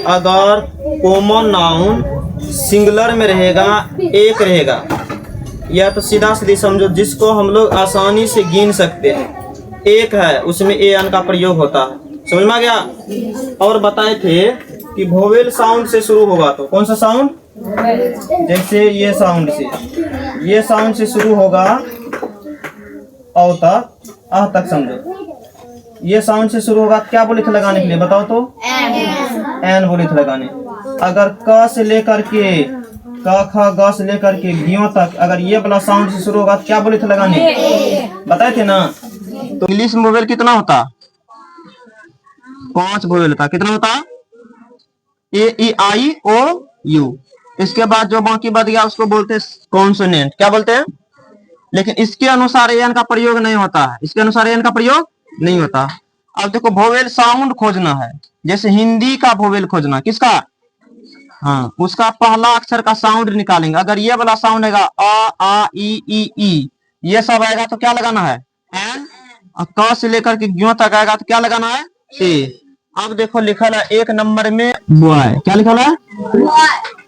अगर common noun singular में रहेगा, एक रहेगा, या तो सीधा सीधी समझो जिसको हम लोग आसानी से गिन सकते हैं, एक है, उसमें ए एन का प्रयोग होता है। समझ में आ गया। और बताए थे कि वोवेल साउंड से शुरू होगा, तो कौन सा साउंड, जैसे ये साउंड से शुरू होगा, औ तक, आह तक समझो। ये साउंड से शुरू होगा, क्या बोले थे लगाने के लिए बताओ तो, एन बोले थे लगाने। अगर क से लेकर के क ख ग से लेकर के गियों तक अगर ये वाला साउंड से शुरू होगा तो क्या बोले थे लगाने, बताए थे ना। तो इंग्लिश में वोवेल कितना होता, 5 वोवेल होता। कितना होता, ए ई आई ओ यू। इसके बाद जो बाकी बच गया उसको बोलते हैं कॉन्सोनेंट। क्या बोलते हैं, लेकिन इसके अनुसार एन का प्रयोग नहीं होता है, इसके अनुसार एन का प्रयोग नहीं होता। अब देखो वोवेल साउंड खोजना है, जैसे हिंदी का वोवेल खोजना, किसका, हाँ, उसका पहला अक्षर का साउंड निकालेंगे। अगर ये वाला साउंड है आ ई, ये सब आएगा तो क्या लगाना है, एन। और क से लेकर के ग्यों तक आएगा तो क्या लगाना है, ए। अब देखो लिखल है 1 नंबर में बॉय, क्या लिखल है,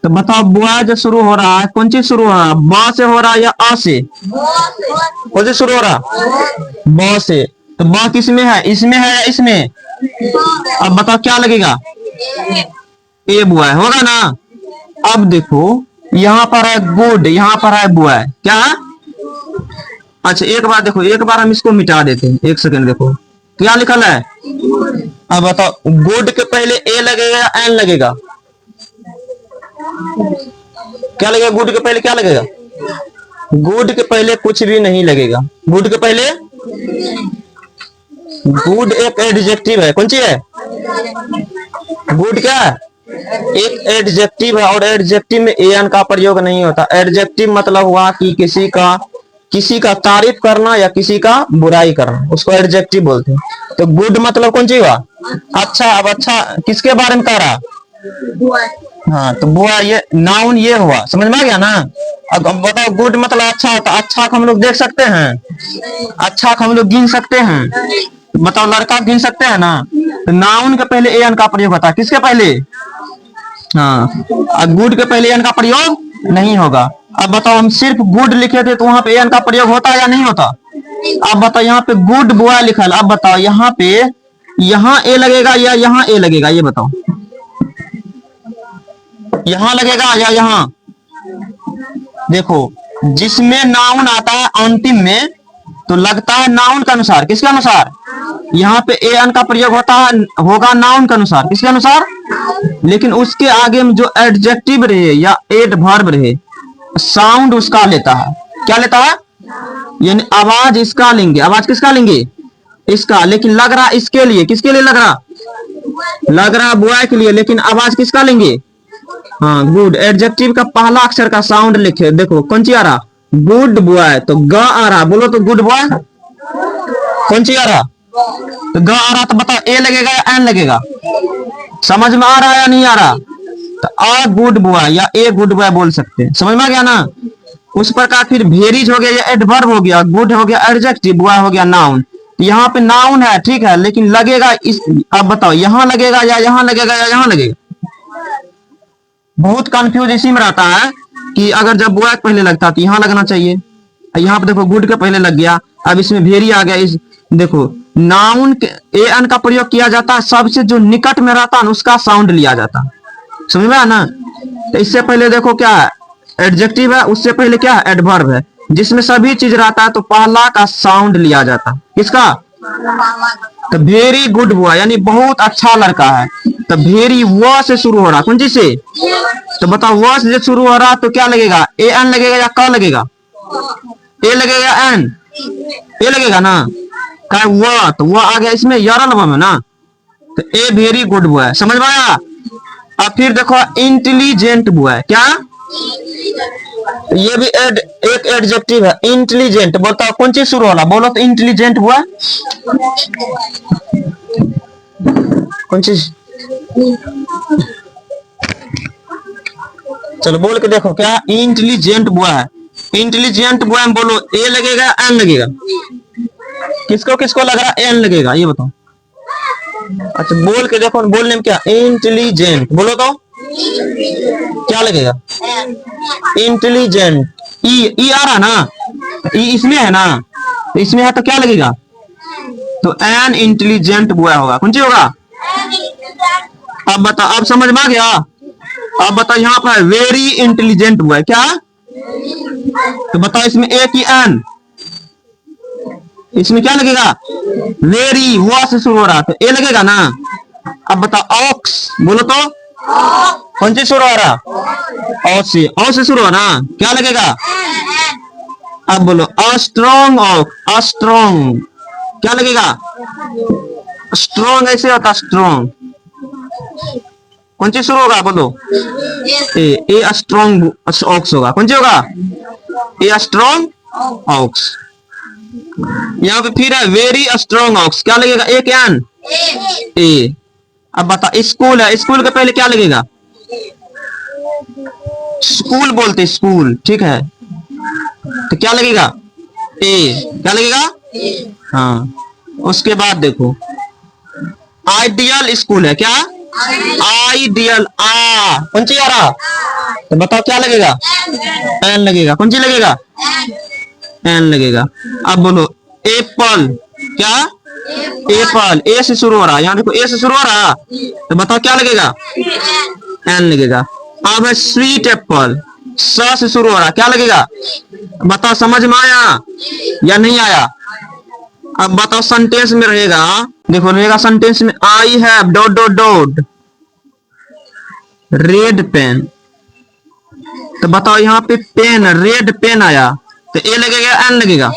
तो बताओ बॉय जो शुरू हो रहा है कौन चीज शुरू हो रहा है, बा से हो रहा है या आ से, कौन से शुरू हो रहा, ब से। तो ब किस में है, इसमें है या इसमें, अब बताओ क्या लगेगा, ए बॉय होगा ना। अब देखो यहाँ पर है गुड, यहाँ पर है बॉय, क्या, अच्छा एक बार देखो, एक बार हम इसको मिटा देते हैं, 1 सेकंड देखो क्या लिखल है। अब बताओ गुड के पहले ए लगेगा या एन लगेगा, क्या लगेगा, गुड के पहले क्या लगेगा, गुड के पहले कुछ भी नहीं लगेगा। गुड के पहले, गुड एक एडजेक्टिव है, कौन सी है, गुड क्या है, एक एडजेक्टिव है, और एडजेक्टिव में एन का प्रयोग नहीं होता। एडजेक्टिव मतलब हुआ कि किसी का तारीफ करना या किसी का बुराई करना, उसको एडजेक्टिव बोलते हैं। तो गुड मतलब कौन सी हुआ, अच्छा। अब अच्छा किसके बारे में कह रहा, हाँ, तो बुआ, ये नाउन ये हुआ, समझ में आ गया ना। अब बताओ गुड मतलब अच्छा होता, अच्छा को हम लोग देख सकते हैं, अच्छा को हम लोग गिन सकते हैं, बताओ लड़का गिन सकते हैं ना। तो नाउन के पहले एन का प्रयोग होता है, किसके पहले, हाँ, गुड के पहले एन का प्रयोग नहीं होगा। अब बताओ हम सिर्फ गुड लिखे थे तो वहां पे एन का प्रयोग होता है या नहीं होता। अब बताओ यहाँ पे गुड बॉय लिखा है, अब बताओ यहाँ पे, यहाँ ए लगेगा या यहाँ ए लगेगा, ये बताओ, यहाँ लगेगा या यहाँ। देखो जिसमें नाउन आता है अंतिम में तो लगता है नाउन के अनुसार, किसके अनुसार, यहाँ पे ए एन का प्रयोग होता है, होगा नाउन के अनुसार, किसके अनुसार। लेकिन उसके आगे में जो एडजेक्टिव रहे या एडवर्ब रहे, साउंड उसका लेता है, क्या लेता है, यानी आवाज इसका लेंगे, आवाज किसका लेंगे, इसका। लेकिन लग रहा इसके लिए, किसके लिए लग रहा, लग रहा बॉय के लिए, लेकिन आवाज किसका लेंगे, हाँ, गुड। एडजेक्टिव का पहला अक्षर का साउंड लिखे, देखो कौन सी आ रहा, गुड बॉय, तो ग आ रहा, बोलो तो गुड बॉय, कौन सी आ रहा, तो ग आ रहा। तो बताओ ए लगेगा या एन लगेगा, समझ में आ रहा है या नहीं आ रहा। तो आ गुड बॉय या ए गुड बॉय बोल सकते हैं, समझ में आ गया ना। उस प्रकार फिर भेरीज हो गया या एडवर्ब हो गया, गुड हो गया एडजेक्टिव, बॉय हो गया नाउन। यहाँ पे नाउन है ठीक है, लेकिन लगेगा इस, अब बताओ यहाँ लगेगा या यहाँ लगेगा या यहाँ लगेगा। बहुत कंफ्यूज इसी में रहता है कि अगर जब बॉय पहले लगता तो यहाँ लगना चाहिए, यहाँ पे देखो गुड के पहले लग गया। अब इसमें भेरी आ गया, इस देखो नाउन के ए एन का प्रयोग किया जाता है, सबसे जो निकट में रहता है उसका साउंड लिया जाता है, समझ में आया ना। तो इससे पहले देखो क्या है, एडजेक्टिव है, उससे पहले क्या है, एडवर्ब है, जिसमें सभी चीज रहता है तो पहला का साउंड लिया जाता है, किसका, तो वेरी गुड बॉय यानी बहुत अच्छा लड़का है। तो वेरी वो से शुरू हो रहा, कौन चीज से, तो बताओ वो से शुरू हो रहा तो क्या लगेगा, ए एन लगेगा या क लगेगा, ए लगेगा या एन, ए लगेगा ना, क्या वो, तो वो आ गया इसमें यरल में ना। तो ए वेरी गुड बॉय, समझ में आया। अब फिर देखो इंटेलिजेंट बॉय, क्या, ये भी एक एडजेक्टिव है, इंटेलिजेंट। बोलता कौन चीज शुरू होला, बोलो तो इंटेलिजेंट हुआ, कौन चीज, चलो बोल के देखो क्या, इंटेलिजेंट बॉय है। इंटेलिजेंट बॉय में बोलो ए लगेगा एन लगेगा, किसको किसको लग रहा है एन लगेगा, ये बताओ। अच्छा बोल के देखो, बोलने में क्या, इंटेलिजेंट बोलो तो क्या लगेगा, इंटेलिजेंट। ई आ रहा ना, ई इसमें है ना, तो इसमें है तो क्या लगेगा, तो एन इंटेलिजेंट बॉय होगा, कौन सी होगा। अब बता, अब समझ में आ गया। अब बता, यहाँ पर वेरी इंटेलिजेंट बॉय, क्या, तो बताओ इसमें ए की एन, इसमें क्या लगेगा, वेरी, हुआ से शुरू हो रहा, तो ए लगेगा ना। अब बताओ ऑक्स बोलो तो, कौन से शुरू हो रहा, ओ से शुरू हो ना, क्या लगेगा। अब बोलो अस्ट्रॉन्ग ऑक, अस्ट्रॉन्ग क्या लगेगा, स्ट्रॉन्ग ऐसे होता, स्ट्रॉन्ग कौन सी शुरू होगा बोलो, ए स्ट्रॉन्ग ऑक्स होगा, कौन सी होगा, ए स्ट्रॉन्ग ऑक्स। यहाँ पे फिर है वेरी स्ट्रॉन्ग ऑक्स, क्या लगेगा, ए क्या, ए। अब बता स्कूल है, स्कूल के पहले क्या लगेगा, स्कूल बोलते स्कूल, ठीक है, तो क्या लगेगा, ए, क्या लगेगा, हाँ। उसके बाद देखो आइडियल स्कूल है, क्या, आइडियल, आ कौन सी आ रहा, तो बताओ क्या लगेगा, एन लगेगा, कौन सी लगेगा, एन लगेगा। अब बोलो एप्पल, क्या, एप्पल, ए से शुरू हो रहा, यहाँ देखो ए से शुरू हो रहा, तो बताओ क्या लगेगा, एन लगेगा। अब है स्वीट एप्पल, स से शुरू हो रहा, क्या लगेगा, बताओ समझ में आया या नहीं आया। अब बताओ सेंटेंस में रहेगा, देखो रहेगा सेंटेंस में, I have dot dot dot red pen, तो बताओ यहाँ पे पेन, रेड पेन आया, तो ए लगेगा एन लगेगा,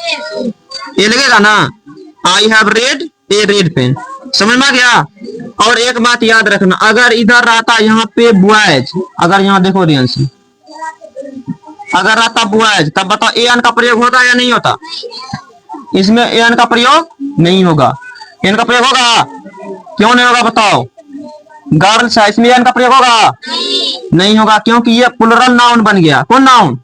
ए लगेगा ना, I have red, a red pen, समझ में आ गया। और एक बात याद रखना, अगर इधर रहता यहाँ पे बॉयज, अगर यहाँ देखो रियंस, अगर रहता बॉयज, तब बताओ ए एन का प्रयोग होता या नहीं होता, इसमें ए एन का प्रयोग नहीं होगा, एन का प्रयोग होगा, क्यों नहीं होगा बताओ, गर्ल्स है, इसमें एन का प्रयोग होगा नहीं होगा, क्योंकि ये प्लुरल नाउन बन गया, कौन नाउन,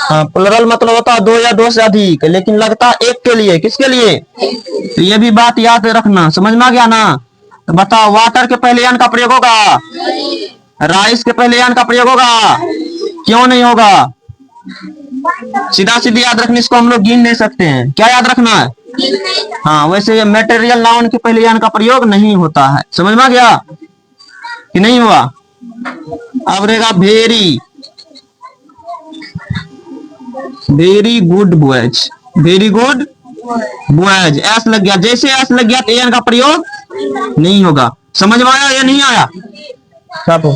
हाँ प्लुरल मतलब होता है दो या दो से अधिक, लेकिन लगता एक के लिए, किसके लिए, तो ये भी बात याद रखना, समझ में आ गया ना। तो बताओ वाटर के पहले एन का प्रयोग होगा, राइस के पहले एन का प्रयोग होगा, क्यों नहीं होगा, सीधा सीधी याद रखने, इसको हम लोग गिन नहीं सकते हैं, क्या याद रखना है, हाँ वैसे मेटेरियल नाउन के पहले एन का प्रयोग नहीं होता है, समझ में आ गया कि नहीं हुआ। अब रहेगा very, very good boys, very good boys, S लग गया, जैसे एस लग गया तो एन का प्रयोग नहीं होगा, समझ में आया या नहीं आया, छापो।